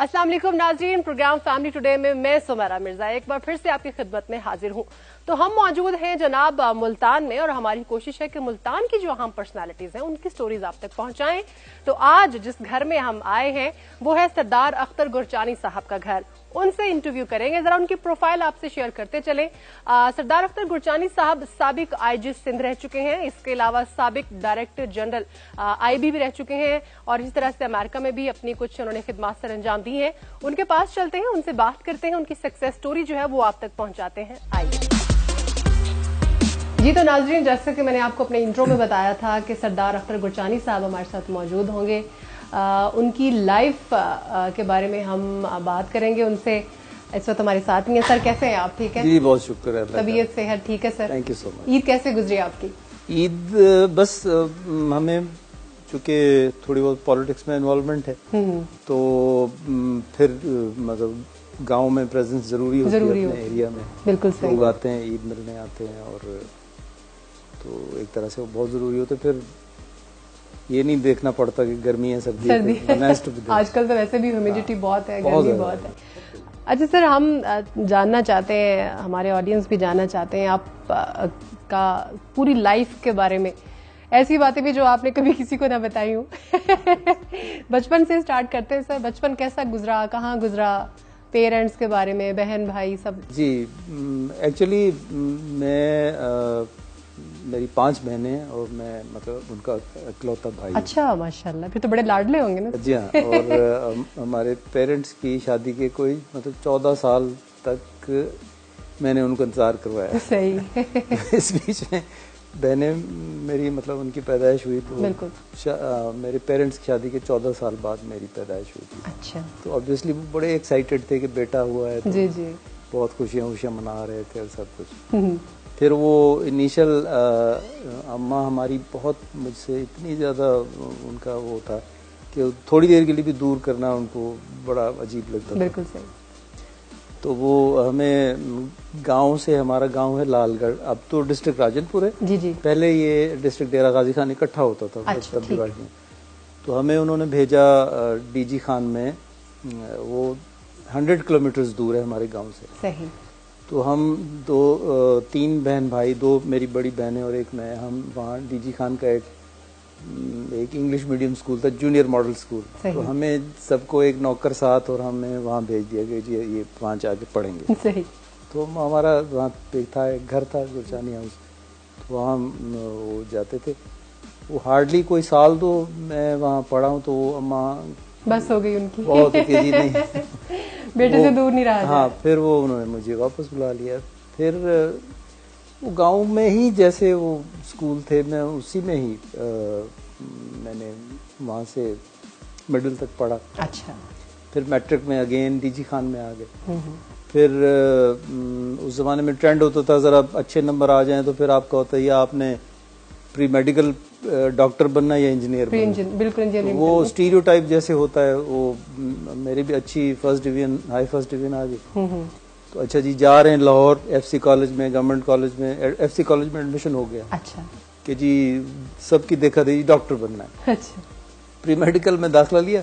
अस्सलाम वालेकुम नाज़रीन, प्रोग्राम फैमिली टुडे में मैं सुमेरा मिर्जा एक बार फिर से आपकी खिदमत में हाजिर हूं। तो हम मौजूद हैं जनाब मुल्तान में और हमारी कोशिश है कि मुल्तान की जो अहम पर्सनालिटीज हैं उनकी स्टोरीज आप तक पहुंचाएं। तो आज जिस घर में हम आए हैं वो है सरदार अख्तर गुरचानी साहब का घर। उनसे इंटरव्यू करेंगे, जरा उनकी प्रोफाइल आपसे शेयर करते चले। सरदार अख्तर गुरचानी साहब साबिक आईजी सिंध रह चुके हैं, इसके अलावा साबिक डायरेक्टर जनरल आईबी भी रह चुके हैं और इसी तरह से अमेरिका में भी अपनी कुछ उन्होंने खिदमत सर अंजाम दी है। उनके पास चलते हैं, उनसे बात करते हैं, उनकी सक्सेस स्टोरी जो है वो आप तक पहुंचाते हैं। आइए जी। तो नाजरीन, जैसे कि मैंने आपको अपने इंट्रो में बताया था कि सरदार अख्तर गुरचानी साहब हमारे साथ मौजूद होंगे। उनकी लाइफ के बारे में हम बात करेंगे उनसे। इस वक्त हमारे साथ ही हैं। सर कैसे हैं आप? ठीक है जी, बहुत शुक्र है। तबीयत सेहत ठीक है sir? Thank you so much. Eid कैसे गुजरी आपकी? ईद बस हमें चूंकि थोड़ी बहुत पॉलिटिक्स में इन्वॉल्वमेंट है तो फिर मतलब गांव में प्रेजेंस जरूरी होती है अपने एरिया में। बिल्कुल सही। लोग आते हैं, ईद मिलने आते हैं और तो एक तरह से वो बहुत जरूरी होते। फिर ये नहीं देखना पड़ता कि गर्मी है सर्दी है। आजकल तो वैसे भी ह्यूमिडिटी बहुत है, गर्मी बहुत है। अच्छा सर, हम जानना चाहते हैं, हमारे ऑडियंस भी जानना चाहते हैं आप का पूरी लाइफ के बारे में, ऐसी बातें भी जो आपने कभी किसी को ना बताई हो। बचपन से स्टार्ट करते हैं सर, बचपन कैसा गुजरा, कहाँ गुजरा, पेरेंट्स के बारे में, बहन भाई सब? जी, एक्चुअली मैं मेरी 5 बहनें और मैं मतलब उनका इकलौता भाई। अच्छा, माशाल्लाह, फिर तो बड़े लाडले होंगे ना? जी हाँ। और हमारे पेरेंट्स की शादी के कोई मतलब 14 साल तक मैंने उनको इंतजार करवाया। सही। इस बीच में बहनें मेरी मतलब उनकी पैदाइश हुई तो बिल्कुल मेरे पेरेंट्स की शादी के 14 साल बाद मेरी पैदाइश हुई थी। अच्छा। तो ऑब्वियसली वो बड़े एक्साइटेड थे कि बेटा हुआ है तो जी जी, बहुत खुशियाँ मना रहे थे और सब कुछ। फिर वो इनिशियल अम्मा हमारी बहुत मुझसे इतनी ज़्यादा उनका वो था कि थोड़ी देर के लिए भी दूर करना उनको बड़ा अजीब लगता था। बिल्कुल सही। तो वो हमें गांव से, हमारा गांव है लालगढ़, अब तो डिस्ट्रिक्ट राजनपुर है। जी जी। पहले ये डिस्ट्रिक्ट डेरा गाजी खान इकट्ठा होता था। अच्छा, तब डिवाइड में तो हमें उन्होंने भेजा डीजी खान में, वो 100 किलोमीटर दूर है हमारे गाँव से। सही। तो हम 3 बहन भाई, 2 मेरी बड़ी बहनें और एक मैं, हम वहाँ डीजी खान का एक इंग्लिश मीडियम स्कूल था, जूनियर मॉडल स्कूल। तो हमें सबको एक नौकर साथ और हमें वहाँ भेज दिया कि जी ये वहाँ जाके पढ़ेंगे। सही। तो हमारा वहाँ पे था, एक घर था गुरचानी हाउस, तो वहाँ वो जाते थे। वो हार्डली कोई साल तो मैं वहाँ पढ़ा हूँ तो वो अम्मा बस हो गई उनकी, बहुत तेजी नहीं बेटे से दूर नहीं रहा। हाँ, फिर वो उन्होंने मुझे वापस बुला लिया। फिर वो गांव में ही जैसे वो स्कूल थे, मैं उसी में ही मैंने वहाँ से मिडिल तक पढ़ा। अच्छा। फिर मैट्रिक में अगेन डीजी खान में आ गए। फिर उस जमाने में ट्रेंड होता था जरा अच्छे नंबर आ जाएं तो फिर आपका होता है या आपने प्री मेडिकल डॉक्टर बनना या इंजीनियर बनना। बिल्कुल इंजीनियर। वो स्टीरियोटाइप जैसे होता है वो मेरी भी अच्छी first division, high first division आ गई। तो अच्छा जी, जा रहे हैं लाहौर एफसी कॉलेज में, गवर्नमेंट कॉलेज में, एफसी कॉलेज में एडमिशन हो गया। अच्छा। कि जी सबकी देखा देखी डॉक्टर बनना है। अच्छा। प्री मेडिकल में दाखिला लिया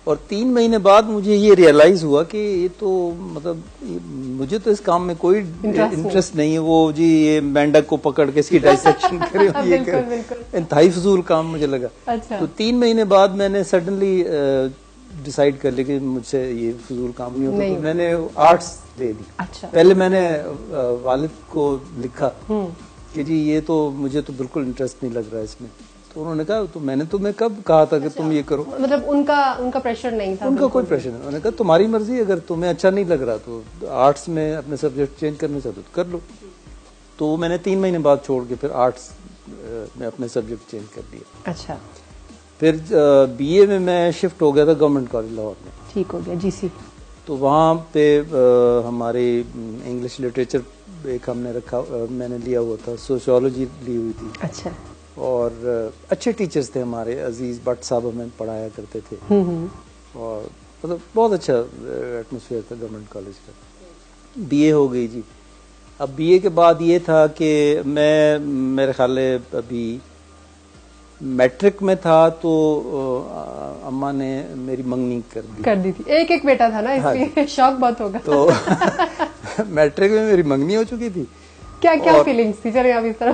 और 3 महीने बाद मुझे ये रियलाइज हुआ कि ये तो मतलब मुझे तो इस काम में कोई इंटरेस्ट नहीं है। वो जी ये मेंढक को पकड़ के इसकी डाइसेक्शन करे ये करे, इंतहाई फजूल काम मुझे लगा। अच्छा। तो 3 महीने बाद मैंने सडनली डिसाइड कर लिया कि मुझसे ये फजूल काम नहीं होता। तो मैंने आर्ट्स ले ली। अच्छा। पहले मैंने वालिद को लिखा कि जी ये तो मुझे तो बिल्कुल इंटरेस्ट नहीं लग रहा है इसमें। तो उन्होंने कहा तो मैंने तुम्हें कब कहा था कि तुम ये करो? मतलब उनका प्रेशर नहीं था? उनका कोई प्रेशर नहीं। उन्होंने कहा तुम्हारी मर्जी, अगर तुम्हें अच्छा नहीं लग रहा तो आर्ट्स में अपने सब्जेक्ट चेंज करना चाहते हो तो कर लो। तो मैंने 3 महीने बाद छोड़ के फिर आर्ट्स में अपने सब्जेक्ट चेंज कर दिया। अच्छा। फिर बीए में मैं शिफ्ट हो गया था गवर्नमेंट कॉलेज लाहौर में। ठीक हो गया, जीसी। तो वहाँ पे हमारी इंग्लिश लिटरेचर एक हमने रखा, मैंने लिया हुआ था, सोशियोलॉजी ली हुई थी। अच्छा। और अच्छे टीचर्स थे हमारे, अजीज भट्ट साहब हमें पढ़ाया करते थे और मतलब बहुत अच्छा एटमॉस्फेयर था गवर्नमेंट कॉलेज का। बीए हो गई जी। अब बीए के बाद ये था कि मैं मेरे ख्याल अभी मैट्रिक में था तो अम्मा ने मेरी मंगनी कर दी थी। एक एक बेटा था ना, इसलिए हाँ, शौक बहुत होगा। तो मैट्रिक में मेरी मंगनी हो चुकी थी। क्या फीलिंग्स थी? चलिए अब इस तरह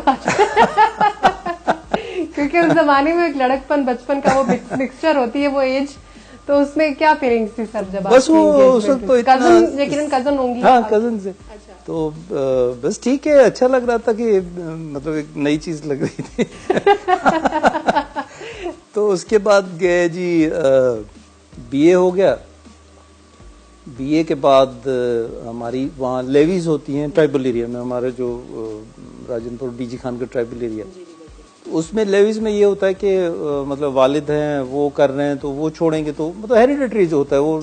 क्योंकि उस जमाने में एक लड़कपन बचपन का वो मिक्सचर होती है वो एज, तो उसमें क्या फीलिंग्स थी सर जब? बस वो उस वक्त तो इतना यकीनन कजन होंगी। हाँ, कजन से। अच्छा। तो बस ठीक है, अच्छा लग रहा था कि मतलब एक नई चीज लग रही थी। तो उसके बाद गए जी, बीए हो गया। बीए के बाद हमारी वहाँ लेवीज होती हैं ट्राइबल एरिया में, हमारे जो राजनपुर डीजी खान का ट्राइबल एरिया, उसमें लेवीज में ये होता है कि मतलब वालिद हैं वो कर रहे हैं तो वो छोड़ेंगे, तो मतलब हेरिडिटरी जो होता है वो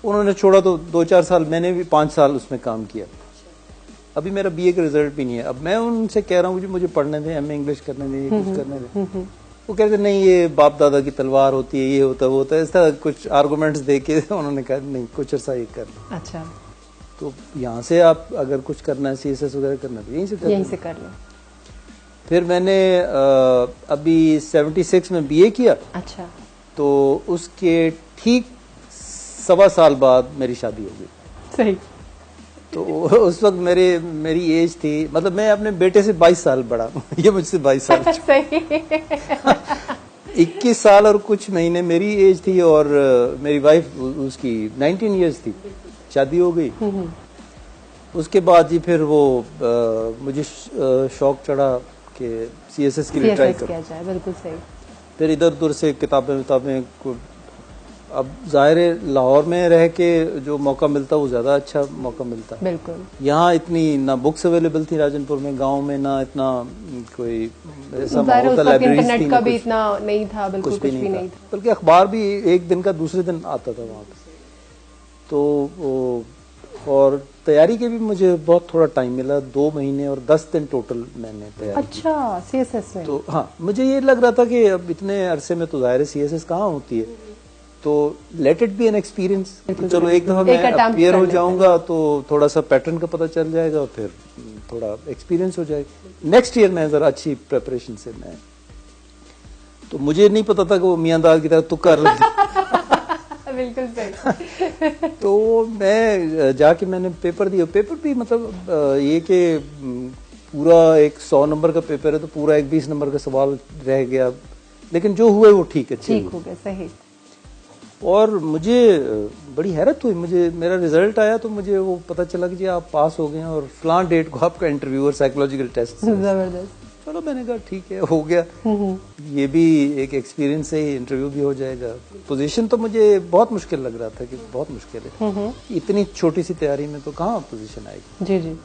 उन्होंने छोड़ा, तो 2-4 साल, मैंने भी 5 साल उसमें काम किया। अभी मेरा बीए का रिजल्ट भी नहीं है। अब मैं उनसे कह रहा हूँ मुझे पढ़ने दें, एमए इंग्लिश करने दें, कुछ करने दें। वो कहते नहीं, ये बाप दादा की तलवार होती है, ये होता है वो होता है, इस तरह कुछ आर्गूमेंट्स दे के उन्होंने कहा नहीं, कुछ अर्सा ये कर लो। अच्छा, तो यहाँ से आप अगर कुछ करना है, सीएसएस वगैरह करना है, यहीं से कर लो। फिर मैंने अभी 76 में बीए किया। अच्छा। तो उसके ठीक 1.25 साल बाद मेरी शादी हो गई। सही। तो उस वक्त मेरी एज थी, मतलब मैं अपने बेटे से 22 साल बड़ा हूँ। ये मुझसे 22 साल सही। 21 साल और कुछ महीने मेरी एज थी, और मेरी वाइफ उसकी 19 इयर्स थी। शादी हो गई। उसके बाद जी फिर वो मुझे शौक चढ़ा कि सीएसएस के लिए ट्राई किया जाए। बिल्कुल सही। फिर इधर उधर से किताबें अब जाहिर है लाहौर में रह के जो मौका मिलता वो ज्यादा अच्छा मौका मिलता। बिल्कुल। यहाँ इतनी ना बुक्स अवेलेबल थी राजनपुर में, गांव में ना इतना कोई ऐसा माहौल था, लाइब्रेरीज थी का भी इतना नहीं था, बिल्कुल कुछ भी नहीं था। बल्कि अखबार भी एक दिन का दूसरे दिन आता था वहाँ पे। तो और तैयारी के भी मुझे बहुत थोड़ा टाइम मिला, 2 महीने और 10 दिन टोटल मैंने तैयारी की। अच्छा, सीएसएस में? तो हाँ, मुझे ये लग रहा था कि अब इतने अरसे में तो जाहिर है सीएसएस कहाँ होती है, तो let it be an experience. चलो एक दफा मैं अपीयर हो जाऊंगा तो थोड़ा सा पैटर्न का पता चल जाएगा, फिर थोड़ा एक्सपीरियंस हो जाएगा। नेक्स्ट ईयर में जरा अच्छी प्रेपरेशन से मैं, तो मुझे नहीं पता था कि वो मियांदार की तरह तुक्का लग बिल्कुल सही। तो मैं जाके मैंने पेपर दिया। पेपर भी मतलब ये कि पूरा एक 100 नंबर का पेपर है, तो पूरा एक 20 नंबर का सवाल रह गया, लेकिन जो हुए वो ठीक हो गया। सही। और मुझे बड़ी हैरत हुई, मुझे मेरा रिजल्ट आया तो मुझे वो पता चला कि जी आप पास हो गए हैं और फलां डेट को आपका इंटरव्यू और साइकोलॉजिकल टेस्ट। जबरदस्त। चलो मैंने कहा ठीक है, हो गया, ये भी एक एक्सपीरियंस है, इंटरव्यू भी हो जाएगा। पोजीशन तो मुझे बहुत मुश्किल लग रहा था कि बहुत मुश्किल है, इतनी छोटी सी तैयारी में तो कहाँ पोजीशन आएगी। जी जी।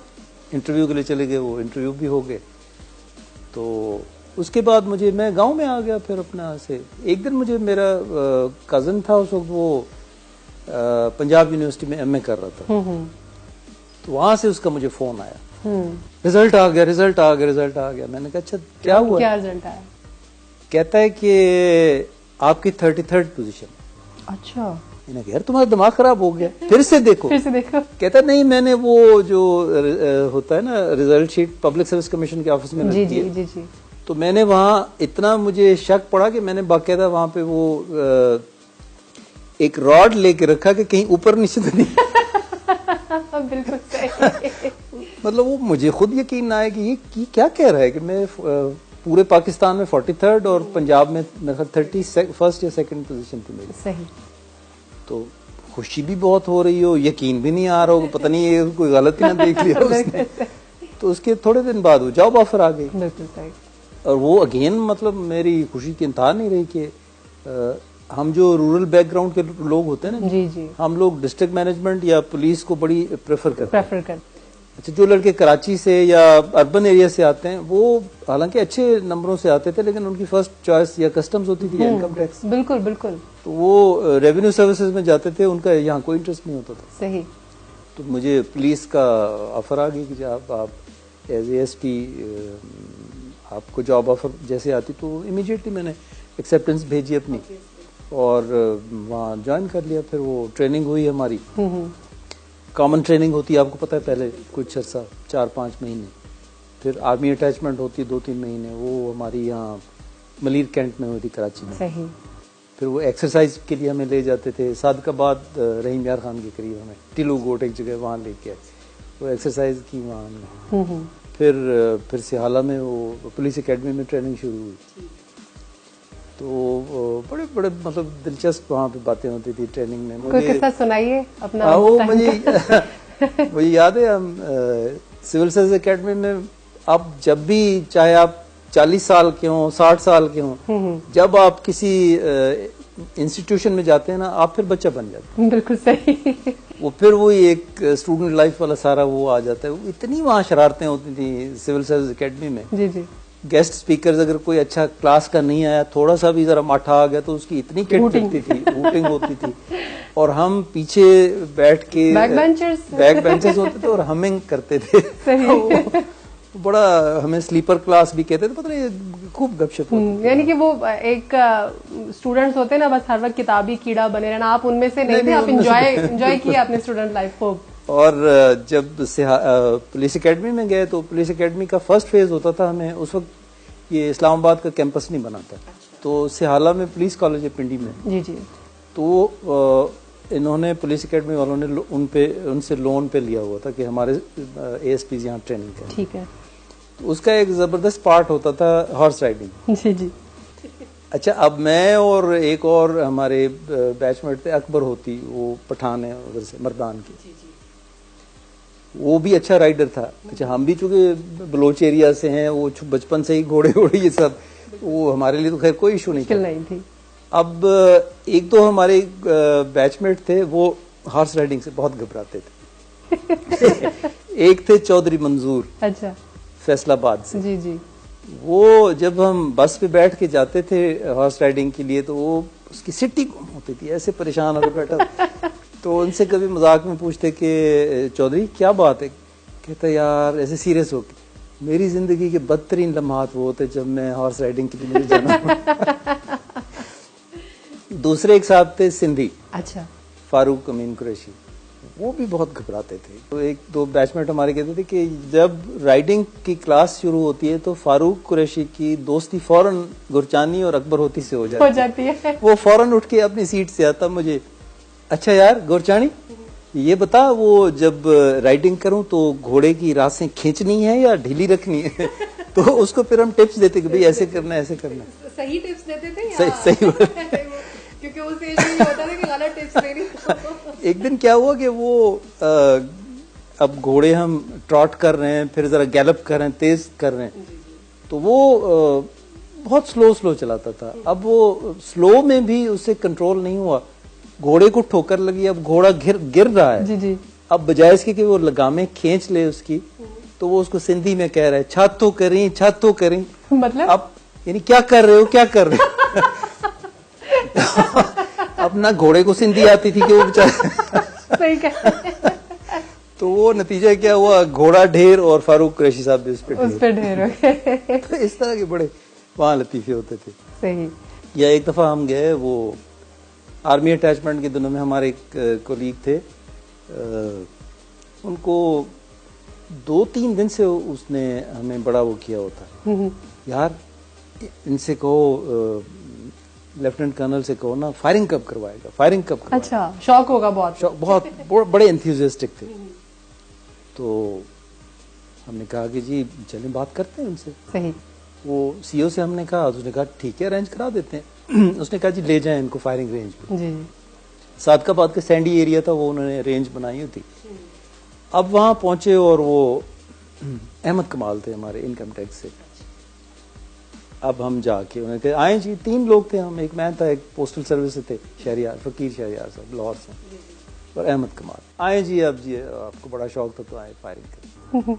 इंटरव्यू के लिए चले गए, वो इंटरव्यू भी हो गए। तो उसके बाद मैं गांव में आ गया। फिर अपना से एक दिन मुझे मेरा कजन था उस वक्त, वो पंजाब यूनिवर्सिटी में एमए कर रहा था, तो वहां से उसका मुझे फोन आया, रिजल्ट आ गया, रिजल्ट आ गया, रिजल्ट आ गया। मैंने कहा अच्छा क्या हुआ? क्या रिजल्ट आया? कहता है कि आपकी 33rd पोजीशन। अच्छा। मैंने कहा यार तुम्हारा दिमाग खराब हो गया, फिर से देखो। कहता नहीं, मैंने वो जो होता है ना result sheet public service commission के ऑफिस में लगती है, जी। तो मैंने वहां इतना मुझे शक पड़ा कि मैंने बाकायदा वहां पे वो एक रॉड लेके रखा कि कहीं ऊपर नीचे तो नहीं। बिल्कुल सही। मतलब वो मुझे खुद यकीन ना आया कि ये क्या कह रहा है कि मैं पूरे पाकिस्तान में 43rd और पंजाब में मेरा 31st या 2nd पोजीशन थी मेरी। सही। तो खुशी भी बहुत हो रही हो, यकीन भी नहीं आ रहा हो, पता नहीं ये कोई गलती ना देख लिया उसने। तो उसके थोड़े दिन बाद वो जॉब ऑफर आ गई। बिल्कुल सही। और वो अगेन मतलब मेरी खुशी की इंतहा नहीं रही कि हम जो रूरल बैकग्राउंड के लोग होते हैं ना, जी, हम लोग डिस्ट्रिक्ट मैनेजमेंट या पुलिस को बड़ी प्रेफर करते। अच्छा, जो लड़के कराची से या अर्बन एरिया से आते हैं वो हालांकि अच्छे नंबरों से आते थे, लेकिन उनकी फर्स्ट चॉइस या कस्टम्स होती थी, इनकम टैक्स। बिल्कुल बिल्कुल। तो वो रेवेन्यू सर्विसेज में जाते थे, उनका यहाँ कोई इंटरेस्ट नहीं होता था। सही। तो मुझे पुलिस का ऑफर आ गई कि आप एज एएसपी आपको जॉब ऑफर जैसे आती, तो इमीडिएटली मैंने एक्सेप्टेंस भेजी अपनी और वहाँ ज्वाइन कर लिया। फिर वो ट्रेनिंग हुई हमारी, कॉमन ट्रेनिंग होती है, आपको पता है, पहले कुछ अर्सा 4-5 महीने, फिर आर्मी अटैचमेंट होती है 2-3 महीने, वो हमारी यहाँ मलीर कैंट में हुई थी कराची में। सही। फिर वो एक्सरसाइज के लिए हमें ले जाते थे सादकाबाद, रहीम यार खान के करीब, हमें टिलू गोट एक जगह वहाँ लेके आए, वो एक्सरसाइज की वहाँ हमने। फिर सिहाला में वो पुलिस एकेडमी में ट्रेनिंग शुरू हुई। तो बड़े बड़े मतलब दिलचस्प वहाँ पे बातें होती थी ट्रेनिंग में। कोई किस्सा सुनाइए अपना। वो मुझे याद है, हम सिविल सर्विस एकेडमी में आप जब भी, चाहे आप 40 साल के हों, 60 साल के हों, जब आप किसी इंस्टीट्यूशन में जाते हैं ना, आप फिर बच्चा बन जाते हैं। बिल्कुल सही। वो फिर वही एक स्टूडेंट लाइफ वाला सारा वो आ जाता है। इतनी वहाँ शरारतें होती थी सिविल सर्विस एकेडमी में। जी जी। गेस्ट स्पीकर्स, अगर कोई अच्छा क्लास का नहीं आया, थोड़ा सा भी जरा माठा आ गया तो उसकी इतनी किट लगती थी, हूटिंग होती थी। और हम पीछे बैठ के बैक बेंचर्स होते थे और हमिंग करते थे। सही। बड़ा, हमें स्लीपर क्लास भी कहते थे, पता नहीं, खूब गपशप होती थी। यानी कि वो एक स्टूडेंट्स होते हैं ना, बस हर वक्त किताबी कीड़ा बने रहना, आप उनमें से नहीं थे, आप एंजॉय किया अपने स्टूडेंट लाइफ को। और जब पुलिस एकेडमी में गए तो पुलिस एकेडमी का फर्स्ट फेज होता था, हमें उस वक्त ये इस्लामाबाद का कैंपस नहीं बना था। तो सिहाला में पुलिस कॉलेज है पिंडी में। जी जी। तो इन्होंने पुलिस एकेडमी वालों ने उनसे लोन पे लिया हुआ था कि हमारे ASPs यहाँ ट्रेनिंग करें। ठीक है। तो उसका एक जबरदस्त पार्ट होता था हॉर्स राइडिंग। जी जी। अच्छा, अब मैं और एक और हमारे बैचमेट थे, अकबर होती, वो पठान है उधर से, मर्दान की। वो भी अच्छा राइडर था। अच्छा, हम भी चूंकि बलोच एरिया से हैं, वो बचपन से ही घोड़े ये सब, वो हमारे लिए तो खैर कोई इशू नहीं थी। अब एक दो हमारे बैचमेट थे, वो हॉर्स राइडिंग से बहुत घबराते थे। एक थे चौधरी मंजूर। अच्छा। फैसलाबाद से। जी जी। वो जब हम बस पे बैठ के जाते थे हॉर्स राइडिंग के लिए, तो वो उसकी सिट्टी गुम होती थी, ऐसे परेशान होकर बैठा। तो उनसे कभी मजाक में पूछते कि चौधरी क्या बात है, कहता यार ऐसे सीरियस होके, मेरी जिंदगी के बदतरीन लम्हात वो होते जब मैं हॉर्स राइडिंग के लिए मुझे जाना। दूसरे एक साहब थे सिंधी। अच्छा। फारूक अमीन कुरैशी, वो भी बहुत घबराते थे। तो एक दो बैचमेट हमारे कहते थे कि जब राइडिंग की क्लास शुरू होती है तो फारूक कुरैशी की दोस्ती फौरन गुरचानी और अकबर होती से हो जाती है। वो फौरन उठ के अपनी सीट से आता, मुझे, अच्छा यार गुरचानी, ये बता, वो जब राइडिंग करूं तो घोड़े की रासें खींचनी है या ढीली रखनी है? तो उसको फिर हम टिप्स देते कि भाई ऐसे करना है, ऐसे करना है। सही टिप्स देते थे या सही क्योंकि उस एज में होता था कि गलत टिप्स देनी। एक दिन क्या हुआ कि वो अब घोड़े हम ट्रॉट कर रहे हैं, फिर जरा गैलप कर रहे हैं, तेज कर रहे हैं, तो वो बहुत स्लो चलाता था। अब वो स्लो में भी उससे कंट्रोल नहीं हुआ, घोड़े को ठोकर लगी, अब घोड़ा गिर रहा है। जी जी। अब बजाय इसके कि वो लगामें खींच ले उसकी, तो वो उसको सिंधी में कह रहा है, छात तो करी। मतलब अब यानी क्या कर रहे हो? अब ना घोड़े को सिंधी आती थी कि वो बेचारा। सही कह। तो वो नतीजा क्या हुआ, घोड़ा ढेर और फारूक कुरैशी साहब भी उस पे ढेर हो गए। तो इस तरह के बड़े वहां लतीफे होते थे। सही। या एक दफा हम गए, वो आर्मी अटैचमेंट के दिनों में हमारे एक कोलीग थे, उनको 2-3 दिन से उसने हमें बड़ा वो किया होता, यार इनसे कहो, लेफ्टिनेंट कर्नल से कहो ना, फायरिंग कब करवाएगा। अच्छा, शौक होगा बहुत बड़े एंथुसियास्टिक थे। तो हमने कहा कि जी चलें बात करते हैं उनसे। सही। वो सीओ से हमने कहा, उसने कहा ठीक है अरेंज करा देते हैं। उसने कहा जी ले जाएं इनको फायरिंग रेंज पे। जी। सादकाबाद के सैंडी एरिया था, वो उन्होंने रेंज बनाई हुई थी। अब वहां पहुंचे और वो अहमद कमाल थे हमारे इनकम टैक्स से। अब हम जाके उन्होंने कहा आए जी, 3 लोग थे हम, एक मैं था, एक पोस्टल सर्विस से थे शहरियार, फकीर शहरियार साहब लाहौर से, और अहमद कमाल आए जी। अब जी आपको बड़ा शौक था तो आए फायरिंग करें।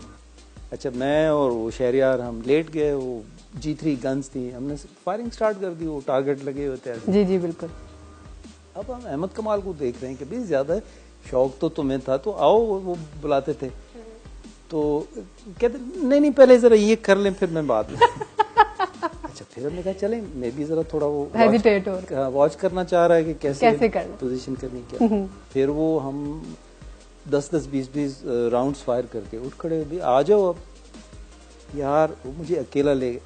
अच्छा, मैं और वो शहरियार हम लेट गए, वो G3 गन्स थी, हमने फायरिंग स्टार्ट कर दी, वो टारगेट लगे हुए थे। जी जी बिल्कुल। अब हम अहमद कमाल को देख रहे हैं कि भाई ज्यादा शौक तो तुम्हें था, तो आओ, वो बुलाते थे। तो कहते नहीं पहले जरा ये कर लें फिर मैं बात में। अच्छा, फिर हमने कहा चलें, मैं भी जरा थोड़ा वो हेजिटेट वॉच करना चाह रहा है कि कैसे पोजीशन करनी क्या। फिर वो हम 10-20 राउंड्स फायर करके उठ खड़े, भी आ जाओ अब। यार वो मुझे अकेला ले गए,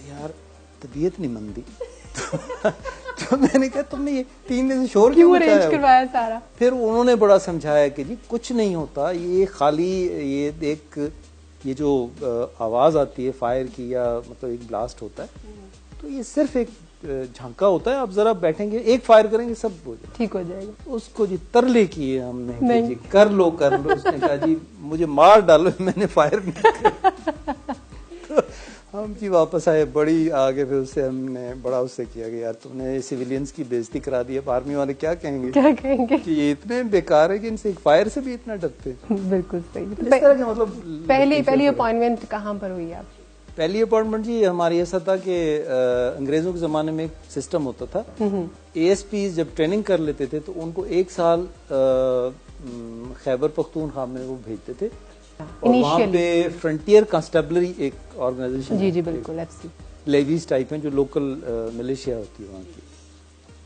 यार तबीयत नहीं मंदी। तो मैंने कहा तुमने ये 3 दिन से शोर क्यों अरेंज करवाया सारा? फिर उन्होंने बड़ा समझाया कि जी कुछ नहीं होता, ये खाली ये जो आवाज आती है फायर की या मतलब एक ब्लास्ट होता है, तो ये सिर्फ एक झांका होता है, आप जरा बैठेंगे एक फायर करेंगे सब हो जाएगा, ठीक हो जाएगा। उसको जी तरले किए हमने कि जी कर लो। उसने कहा जी मुझे मार डालो, मैंने फायर नहीं किया। तो हम जी वापस आए, बड़ी आगे फिर उससे हमने बड़ा उससे किया कि यार तुमने सिविलियंस की बेइज्जती करा दी, अब आर्मी वाले क्या कहेंगे कि ये इतने बेकार है कि इनसे एक फायर से भी इतना डरते हैं। बिल्कुल सही। इस तरह के मतलब पहली अपॉइंटमेंट कहाँ पर हुई आप? पहली अपॉइंटमेंट जी हमारी ऐसा था कि अंग्रेजों के जमाने में एक सिस्टम होता था, ASP जब ट्रेनिंग कर लेते थे तो उनको 1 साल खैबर पख्तूनख्वा में वो भेजते थे, और वहाँ पे फ्रंटियर कांस्टेबलरी एक ऑर्गेनाइजेशन, जी बिल्कुल, FC लेवीज टाइप हैं जो लोकल मिलिशिया होती है वहाँ की,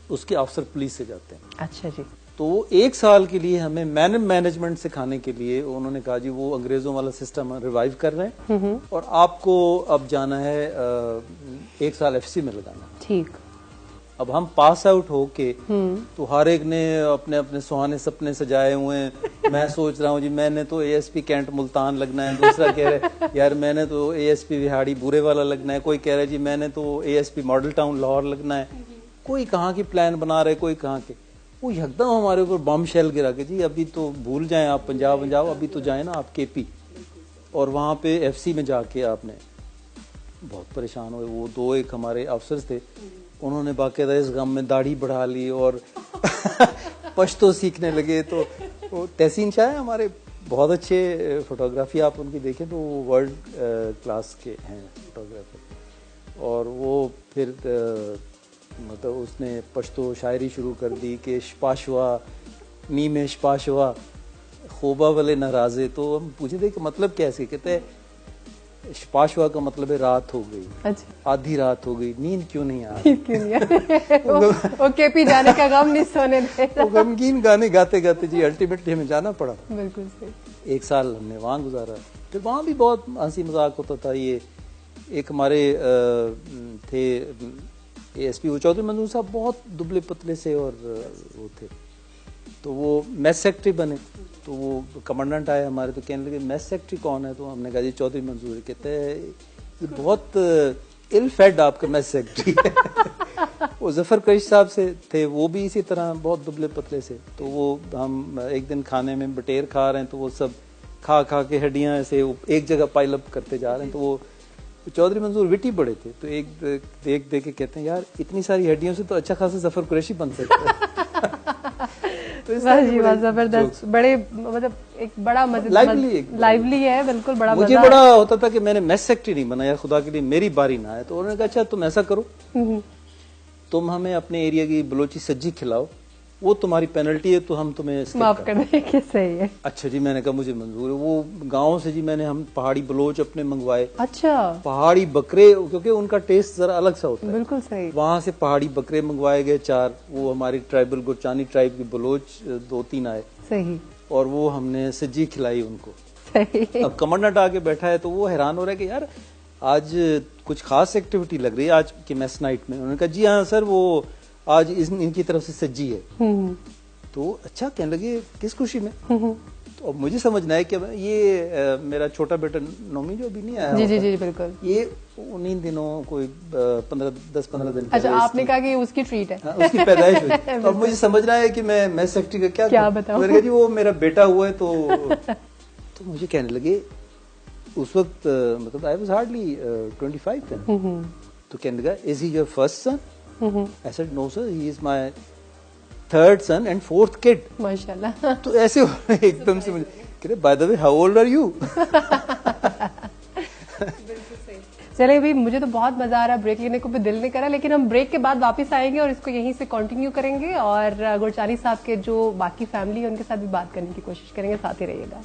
उसके अफसर पुलिस से जाते हैं। अच्छा जी। तो 1 साल के लिए हमें मैनेजमेंट सिखाने के लिए उन्होंने कहा जी वो अंग्रेजों वाला सिस्टम रिवाइव कर रहे हैं और आपको अब जाना है 1 साल FC में लगाना। ठीक। अब हम पास आउट हो के तो हर एक ने अपने अपने सुहाने सपने सजाए हुए हैं। मैं सोच रहा हूँ जी मैंने तो ASP कैंट मुल्तान लगना है, दूसरा कह रहा है यार मैंने तो ASP विहाड़ी बुरे वाला लगना है, कोई कह रहा है जी मैंने तो ASP मॉडल टाउन लाहौर लगना है, कोई कहाँ की प्लान बना रहे, कोई कहाँ के। वो एकदम हमारे ऊपर बम शेल गिरा के जी अभी तो भूल जाएं आप पंजाब, अभी तो जाए ना आप KP, और वहाँ पे FC में जाके आपने बहुत परेशान हुए। वो 2 एक हमारे अफसर थे, उन्होंने बाकायदा इस गम में दाढ़ी बढ़ा ली और पश्तो सीखने लगे। तो वो तहसीन शाह हमारे बहुत अच्छे फोटोग्राफी, आप उनकी देखें तो वो वर्ल्ड क्लास के हैं फोटोग्राफर, और वो फिर मतलब उसने पश्तो शायरी शुरू कर दी कि शपाशवा नी में शपाशवा खोबा वाले नाराजे। तो हम पूछे थे कि मतलब कैसे, कहते हैं शपाशवा का मतलब है रात हो गई। अच्छा। आधी रात हो गई, नींद क्यों नहीं आ रही? वो KP जाने का गम नहीं सोने दे। वो गमगीन गाने गाते गाते जी अल्टीमेटली हमें जाना पड़ा। बिल्कुल सही। 1 साल हमने वहाँ गुजारा। फिर वहाँ भी बहुत हंसी मजाक होता था। ये एक हमारे थे ASP वो चौधरी मंजूर साहब, बहुत दुबले पतले से और वो थे, तो वो मैस सेक्रेटरी बने। तो वो कमांडेंट आए हमारे, तो कहने लगे मैस सेक्रेटरी कौन है? तो हमने कहा जी चौधरी मंजूर। कहते हैं ये बहुत इल फेड आपका मैस सेक्रेटरी है। वो जफर करिश साहब से थे, वो भी इसी तरह बहुत दुबले पतले से। तो वो हम एक दिन खाने में बटेर खा रहे हैं, तो वो सब खा खा के हड्डियां ऐसे एक जगह पाइल अप करते जा रहे हैं। तो वो चौधरी मंजूर विटी बड़े थे, तो एक देख के कहते हैं यार इतनी सारी हड्डियों से तो अच्छा खासा जफर कुरैशी बन सकता है। तो जबरदस्त, बड़े मतलब एक बड़ा लाइवली है, बिल्कुल बड़ा। मुझे बड़ा होता था कि मैंने मैस सेक्रेटरी नहीं बना यार, खुदा के लिए मेरी बारी ना आए। तो उन्होंने कहा अच्छा तुम ऐसा करो, तुम हमें अपने एरिया की बलोची सज्जी खिलाओ, वो तुम्हारी पेनल्टी है, तो हम तुम्हें माफ कर देंगे। सही है। अच्छा जी, मैंने कहा मुझे मंजूर है। वो गांव से जी मैंने हम पहाड़ी बलोच अपने मंगवाए। अच्छा। पहाड़ी बकरे, क्योंकि उनका टेस्ट जरा अलग सा होता है। बिल्कुल सही। वहां से पहाड़ी बकरे मंगवाए गए 4, वो हमारी ट्राइबल गुरचानी ट्राइब की बलोच 2-3 आए। सही। और वो हमने सज्जी खिलाई उनको। सही। अब कमांडेंट आके बैठा है, तो वो हैरान हो रहा है कि यार आज कुछ खास एक्टिविटी लग रही है आज की मैस नाइट में। उन्होंने कहा जी हाँ सर, वो आज इनकी तरफ से सज्जी है। तो अच्छा कहने लगे किस खुशी में? तो अब मुझे समझना है कि ये मेरा छोटा बेटा नोमी जो अभी नहीं आया, जी बिल्कुल, ये उन्हीं दिनों कोई 10-15 दिन। अच्छा, आपने कहा कि उसकी ट्रीट है। हाँ, उसकी पैदाइश हुई। अब मुझे समझना है कि मैं सेक्रेटरी का क्या बताऊं? मैंने कहा जी वो मेरा बेटा हुआ है। तो मुझे कहने लगे उस वक्त मतलब आई वाज हार्डली 25 देन। तो कहने लगा is he your first son? I said no sir, he is my 3rd son and 4th kid. माशाल्लाह। तो ऐसे एकदम से मुझे कह रहे by the way how old are you? चले भाई, मुझे तो बहुत मजा आ रहा है, ब्रेक लेने को भी दिल नहीं करा, लेकिन हम ब्रेक के बाद वापस आएंगे और इसको यहीं से कंटिन्यू करेंगे और गुरचानी साहब के जो बाकी फैमिली है उनके साथ भी बात करने की कोशिश करेंगे। साथ ही रहिएगा।